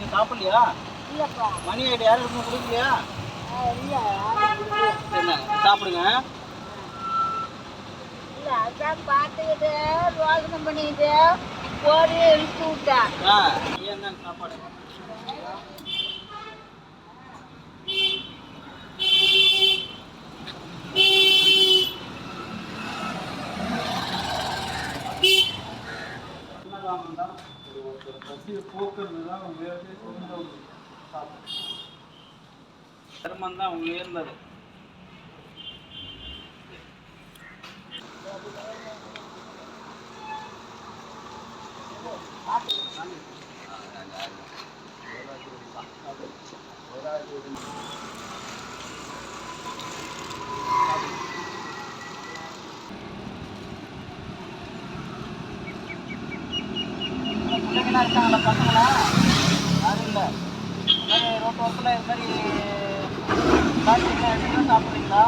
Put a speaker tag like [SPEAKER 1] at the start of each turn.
[SPEAKER 1] நீ சாப்பிடலையா?
[SPEAKER 2] இல்லப்பா.
[SPEAKER 1] மணி ஆயிட்டு யாரும் இருக்கும் குடிக்கலையா?
[SPEAKER 2] இல்ல யாரும் குடிக்கல.
[SPEAKER 1] என்ன சாப்பிடுங்க.
[SPEAKER 2] இல்ல அதான் பார்த்துக்கிட்டு யோசனை பண்ணிக்கிட்டு போய் இழுத்து விட்டேன்.
[SPEAKER 1] என்ன சாப்பாடு? தர்மம் தான் உயர்ந்தது. பிள்ளைங்களாம் இருக்காங்களா? பசங்களா யாரும் இல்லை. ரோட்டு ஓரத்தில் இது மாதிரி காய்கறிலாம் எடுத்துலாம் சாப்பிட்றீங்களா?